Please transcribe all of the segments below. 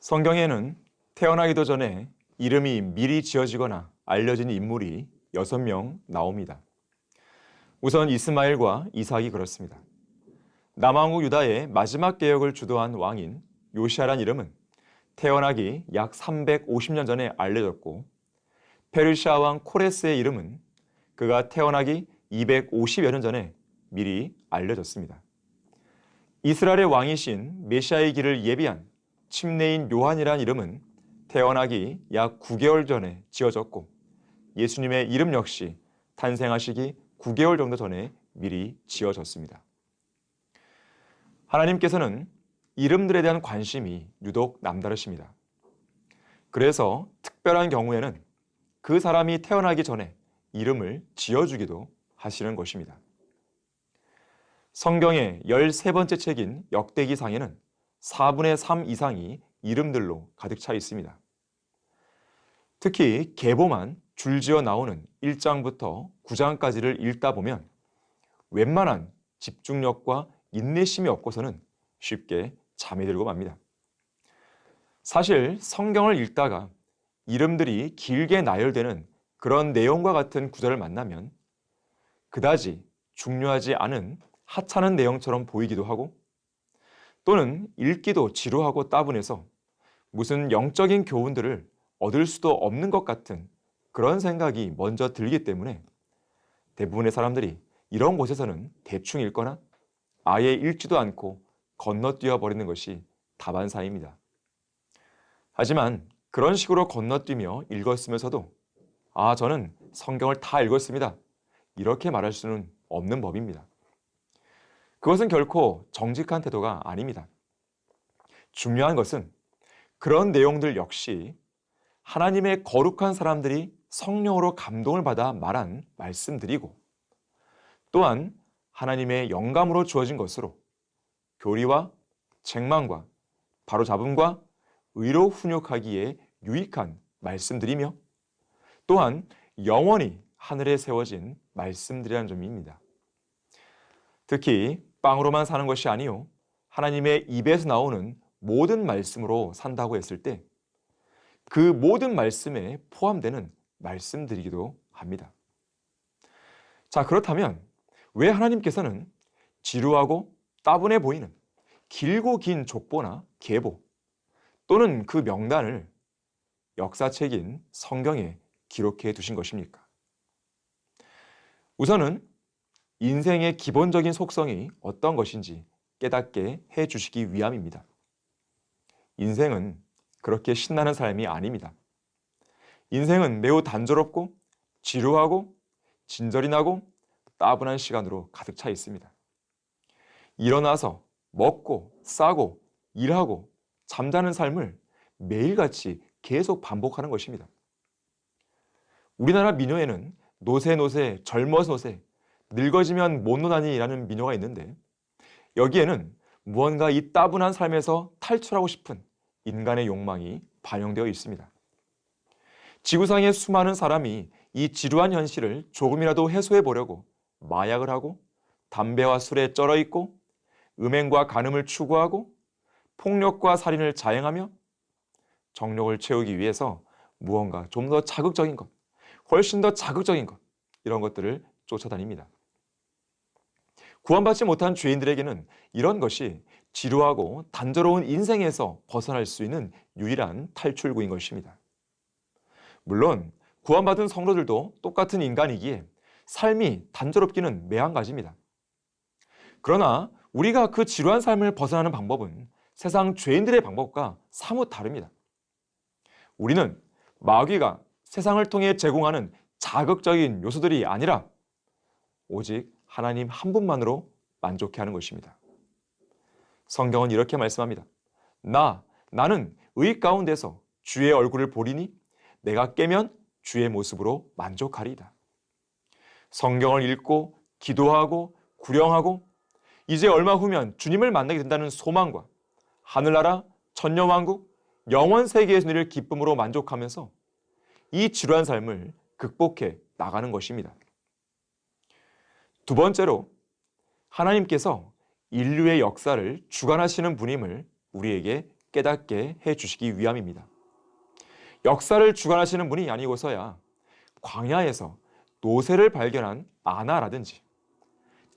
성경에는 태어나기도 전에 이름이 미리 지어지거나 알려진 인물이 6명 나옵니다. 우선 이스마엘과 이삭이 그렇습니다. 남왕국 유다의 마지막 개혁을 주도한 왕인 요시아란 이름은 태어나기 약 350년 전에 알려졌고, 페르시아 왕 코레스의 이름은 그가 태어나기 250여 년 전에 미리 알려졌습니다. 이스라엘의 왕이신 메시아의 길을 예비한 침례인 요한이란 이름은 태어나기 약 9개월 전에 지어졌고, 예수님의 이름 역시 탄생하시기 9개월 정도 전에 미리 지어졌습니다. 하나님께서는 이름들에 대한 관심이 유독 남다르십니다. 그래서 특별한 경우에는 그 사람이 태어나기 전에 이름을 지어주기도 하시는 것입니다. 성경의 13번째 책인 역대기상에는 4분의 3 이상이 이름들로 가득 차 있습니다. 특히 계보만 줄지어 나오는 1장부터 9장까지를 읽다 보면 웬만한 집중력과 인내심이 없고서는 쉽게 잠이 들고 맙니다. 사실 성경을 읽다가 이름들이 길게 나열되는 그런 내용과 같은 구절을 만나면 그다지 중요하지 않은 하찮은 내용처럼 보이기도 하고, 또는 읽기도 지루하고 따분해서 무슨 영적인 교훈들을 얻을 수도 없는 것 같은 그런 생각이 먼저 들기 때문에 대부분의 사람들이 이런 곳에서는 대충 읽거나 아예 읽지도 않고 건너뛰어 버리는 것이 다반사입니다. 하지만 그런 식으로 건너뛰며 읽었으면서도 저는 성경을 다 읽었습니다, 이렇게 말할 수는 없는 법입니다. 그것은 결코 정직한 태도가 아닙니다. 중요한 것은 그런 내용들 역시 하나님의 거룩한 사람들이 성령으로 감동을 받아 말한 말씀들이고, 또한 하나님의 영감으로 주어진 것으로 교리와 책망과 바로잡음과 의로 훈육하기에 유익한 말씀들이며, 또한 영원히 하늘에 세워진 말씀들이라는 점입니다. 특히 빵으로만 사는 것이 아니요 하나님의 입에서 나오는 모든 말씀으로 산다고 했을 때 그 모든 말씀에 포함되는 말씀들이기도 합니다. 자, 그렇다면 왜 하나님께서는 지루하고 따분해 보이는 길고 긴 족보나 계보 또는 그 명단을 역사책인 성경에 기록해 두신 것입니까? 우선은 인생의 기본적인 속성이 어떤 것인지 깨닫게 해 주시기 위함입니다. 인생은 그렇게 신나는 삶이 아닙니다. 인생은 매우 단조롭고 지루하고 진절이 나고 따분한 시간으로 가득 차 있습니다. 일어나서 먹고 싸고 일하고 잠자는 삶을 매일같이 계속 반복하는 것입니다. 우리나라 민요에는 노세 젊어서 노세 늙어지면 못 노다니라는 민요가 있는데, 여기에는 무언가 이 따분한 삶에서 탈출하고 싶은 인간의 욕망이 반영되어 있습니다. 지구상의 수많은 사람이 이 지루한 현실을 조금이라도 해소해 보려고 마약을 하고 담배와 술에 쩔어 있고 음행과 간음을 추구하고 폭력과 살인을 자행하며 정욕을 채우기 위해서 무언가 좀 더 자극적인 것, 훨씬 더 자극적인 것, 이런 것들을 쫓아다닙니다. 구원받지 못한 죄인들에게는 이런 것이 지루하고 단조로운 인생에서 벗어날 수 있는 유일한 탈출구인 것입니다. 물론 구원받은 성도들도 똑같은 인간이기에 삶이 단조롭기는 매한가지입니다. 그러나 우리가 그 지루한 삶을 벗어나는 방법은 세상 죄인들의 방법과 사뭇 다릅니다. 우리는 마귀가 세상을 통해 제공하는 자극적인 요소들이 아니라 오직 하나님 한 분만으로 만족해 하는 것입니다. 성경은 이렇게 말씀합니다. 나는 의 가운데서 주의 얼굴을 보리니 내가 깨면 주의 모습으로 만족하리이다. 성경을 읽고 기도하고 구령하고 이제 얼마 후면 주님을 만나게 된다는 소망과 하늘나라, 천녀왕국, 영원 세계에서 누릴 기쁨으로 만족하면서 이 지루한 삶을 극복해 나가는 것입니다. 두 번째로, 하나님께서 인류의 역사를 주관하시는 분임을 우리에게 깨닫게 해주시기 위함입니다. 역사를 주관하시는 분이 아니고서야 광야에서 노새를 발견한 아나라든지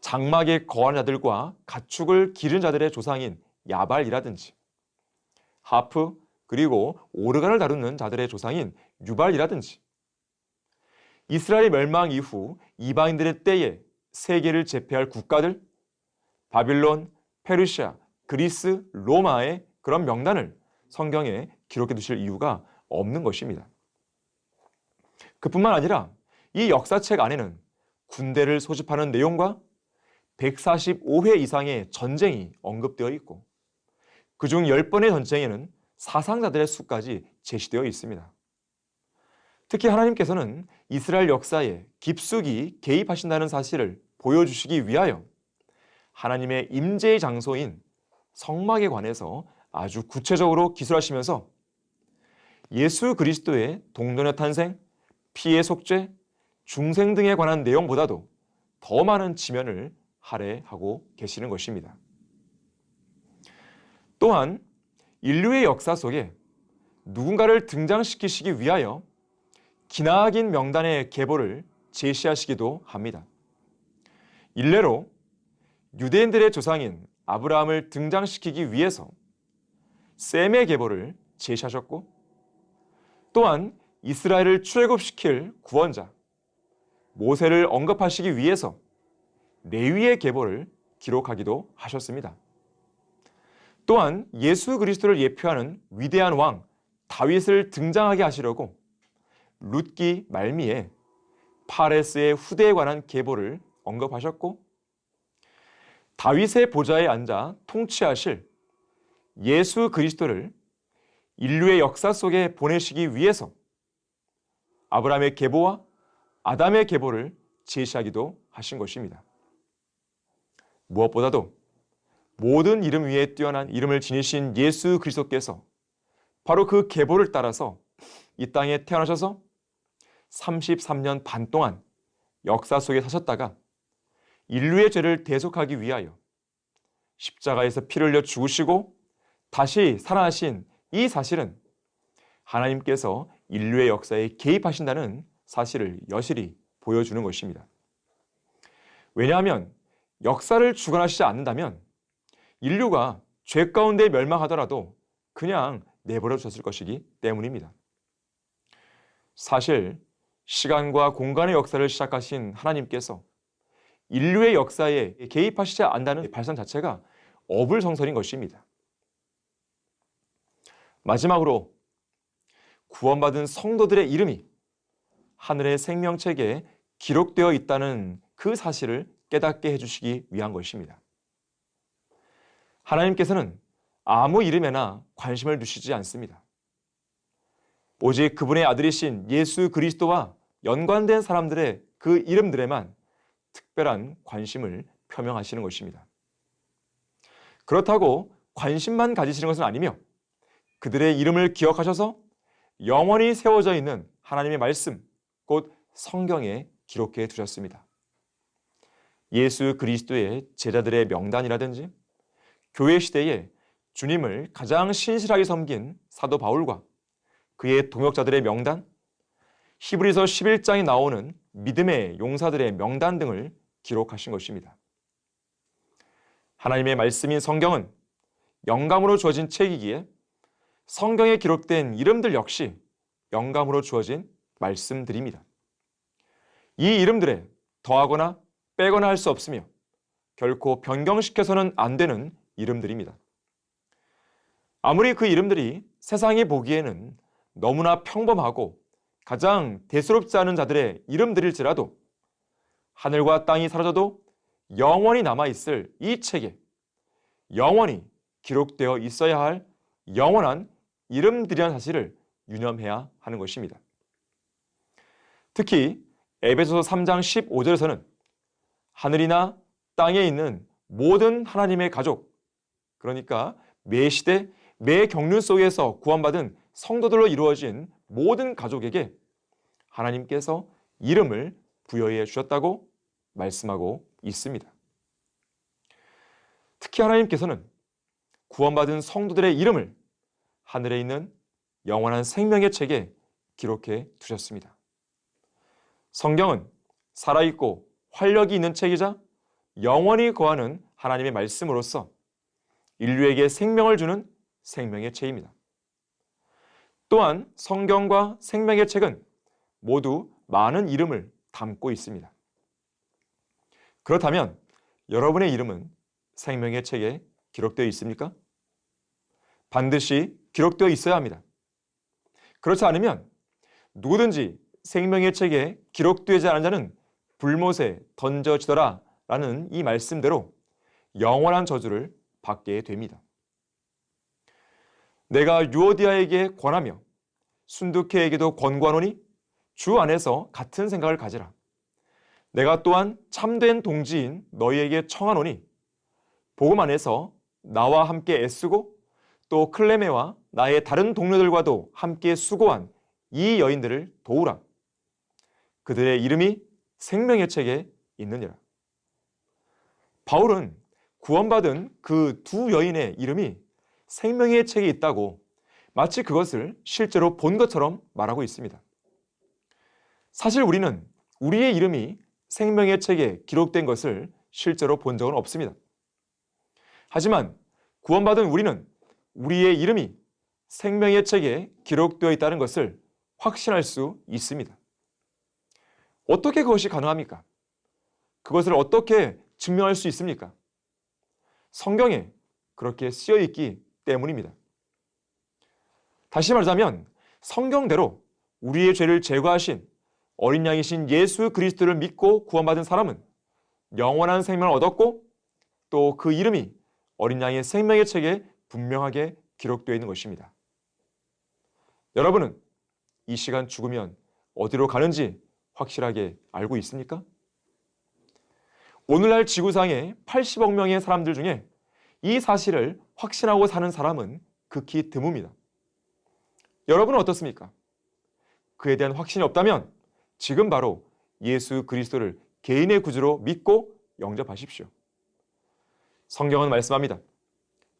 장막에 거한 자들과 가축을 기른 자들의 조상인 야발이라든지 하프 그리고 오르간을 다루는 자들의 조상인 유발이라든지 이스라엘 멸망 이후 이방인들의 때에 세계를 제패할 국가들 바빌론, 페르시아, 그리스, 로마의 그런 명단을 성경에 기록해 두실 이유가 없는 것입니다. 그뿐만 아니라 이 역사책 안에는 군대를 소집하는 내용과 145회 이상의 전쟁이 언급되어 있고 그중 10번의 전쟁에는 사상자들의 수까지 제시되어 있습니다. 특히 하나님께서는 이스라엘 역사에 깊숙이 개입하신다는 사실을 보여주시기 위하여 하나님의 임재의 장소인 성막에 관해서 아주 구체적으로 기술하시면서 예수 그리스도의 동정의 탄생, 피의 속죄, 중생 등에 관한 내용보다도 더 많은 지면을 할애하고 계시는 것입니다. 또한 인류의 역사 속에 누군가를 등장시키시기 위하여 기나긴 명단의 계보를 제시하시기도 합니다. 일례로 유대인들의 조상인 아브라함을 등장시키기 위해서 셈의 계보를 제시하셨고 또한 이스라엘을 출애굽시킬 구원자 모세를 언급하시기 위해서 레위의 계보를 기록하기도 하셨습니다. 또한 예수 그리스도를 예표하는 위대한 왕 다윗을 등장하게 하시려고 룻기 말미에 파레스의 후대에 관한 계보를 언급하셨고 다윗의 보좌에 앉아 통치하실 예수 그리스도를 인류의 역사 속에 보내시기 위해서 아브라함의 계보와 아담의 계보를 제시하기도 하신 것입니다. 무엇보다도 모든 이름 위에 뛰어난 이름을 지니신 예수 그리스도께서 바로 그 계보를 따라서 이 땅에 태어나셔서 33년 반 동안 역사 속에 사셨다가 인류의 죄를 대속하기 위하여 십자가에서 피를 흘려 죽으시고 다시 살아나신 이 사실은 하나님께서 인류의 역사에 개입하신다는 사실을 여실히 보여주는 것입니다. 왜냐하면 역사를 주관하시지 않는다면 인류가 죄 가운데 멸망하더라도 그냥 내버려 두셨을 것이기 때문입니다. 사실 시간과 공간의 역사를 시작하신 하나님께서 인류의 역사에 개입하시지 않는다는 발상 자체가 어불성설인 것입니다. 마지막으로 구원받은 성도들의 이름이 하늘의 생명책에 기록되어 있다는 그 사실을 깨닫게 해주시기 위한 것입니다. 하나님께서는 아무 이름에나 관심을 두시지 않습니다. 오직 그분의 아들이신 예수 그리스도와 연관된 사람들의 그 이름들에만 특별한 관심을 표명하시는 것입니다. 그렇다고 관심만 가지시는 것은 아니며 그들의 이름을 기억하셔서 영원히 세워져 있는 하나님의 말씀, 곧 성경에 기록해 두셨습니다. 예수 그리스도의 제자들의 명단이라든지 교회 시대에 주님을 가장 신실하게 섬긴 사도 바울과 그의 동역자들의 명단, 히브리서 11장에 나오는 믿음의 용사들의 명단 등을 기록하신 것입니다. 하나님의 말씀인 성경은 영감으로 주어진 책이기에 성경에 기록된 이름들 역시 영감으로 주어진 말씀들입니다. 이 이름들에 더하거나 빼거나 할 수 없으며 결코 변경시켜서는 안 되는 이름들입니다. 아무리 그 이름들이 세상이 보기에는 너무나 평범하고 가장 대수롭지 않은 자들의 이름들일지라도 하늘과 땅이 사라져도 영원히 남아있을 이 책에 영원히 기록되어 있어야 할 영원한 이름들이라는 사실을 유념해야 하는 것입니다. 특히 에베소서 3장 15절에서는 하늘이나 땅에 있는 모든 하나님의 가족, 그러니까 매 시대, 매 경륜 속에서 구원받은 성도들로 이루어진 모든 가족에게 하나님께서 이름을 부여해 주셨다고 말씀하고 있습니다. 특히 하나님께서는 구원받은 성도들의 이름을 하늘에 있는 영원한 생명의 책에 기록해 두셨습니다. 성경은 살아있고 활력이 있는 책이자 영원히 거하는 하나님의 말씀으로서 인류에게 생명을 주는 생명의 책입니다. 또한 성경과 생명의 책은 모두 많은 이름을 담고 있습니다. 그렇다면 여러분의 이름은 생명의 책에 기록되어 있습니까? 반드시 기록되어 있어야 합니다. 그렇지 않으면 누구든지 생명의 책에 기록되지 않은 자는 불못에 던져지더라 라는 이 말씀대로 영원한 저주를 받게 됩니다. 내가 유오디아에게 권하며 순두케에게도 권고하노니 주 안에서 같은 생각을 가지라. 내가 또한 참된 동지인 너희에게 청하노니 복음 안에서 나와 함께 애쓰고 또 클레메와 나의 다른 동료들과도 함께 수고한 이 여인들을 도우라. 그들의 이름이 생명의 책에 있느니라. 바울은 구원받은 그 두 여인의 이름이 생명의 책에 있다고 마치 그것을 실제로 본 것처럼 말하고 있습니다. 사실 우리는 우리의 이름이 생명의 책에 기록된 것을 실제로 본 적은 없습니다. 하지만 구원받은 우리는 우리의 이름이 생명의 책에 기록되어 있다는 것을 확신할 수 있습니다. 어떻게 그것이 가능합니까? 그것을 어떻게 증명할 수 있습니까? 성경에 그렇게 쓰여 있기 때문입니다. 다시 말하자면 성경대로 우리의 죄를 제거하신 어린 양이신 예수 그리스도를 믿고 구원받은 사람은 영원한 생명을 얻었고 또 그 이름이 어린 양의 생명의 책에 분명하게 기록되어 있는 것입니다. 여러분은 이 시간 죽으면 어디로 가는지 확실하게 알고 있습니까? 오늘날 지구상의 80억 명의 사람들 중에 이 사실을 확신하고 사는 사람은 극히 드뭅니다. 여러분은 어떻습니까? 그에 대한 확신이 없다면 지금 바로 예수 그리스도를 개인의 구주로 믿고 영접하십시오. 성경은 말씀합니다.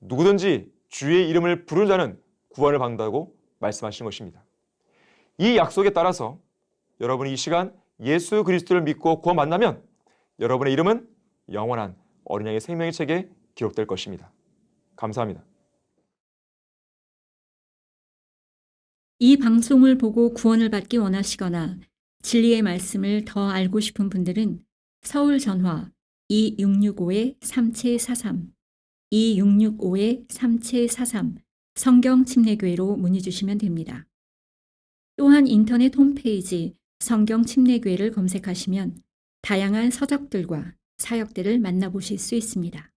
누구든지 주의 이름을 부르는 자는 구원을 받는다고 말씀하신 것입니다. 이 약속에 따라서 여러분이 이 시간 예수 그리스도를 믿고 구원 만나면 여러분의 이름은 영원한 어린 양의 생명의 책에 기록될 것입니다. 감사합니다. 이 방송을 보고 구원을 받기 원하시거나 진리의 말씀을 더 알고 싶은 분들은 서울 전화 2665-3743, 2665-3743 성경침례교회로 문의 주시면 됩니다. 또한 인터넷 홈페이지 성경침례교회를 검색하시면 다양한 서적들과 사역들을 만나보실 수 있습니다.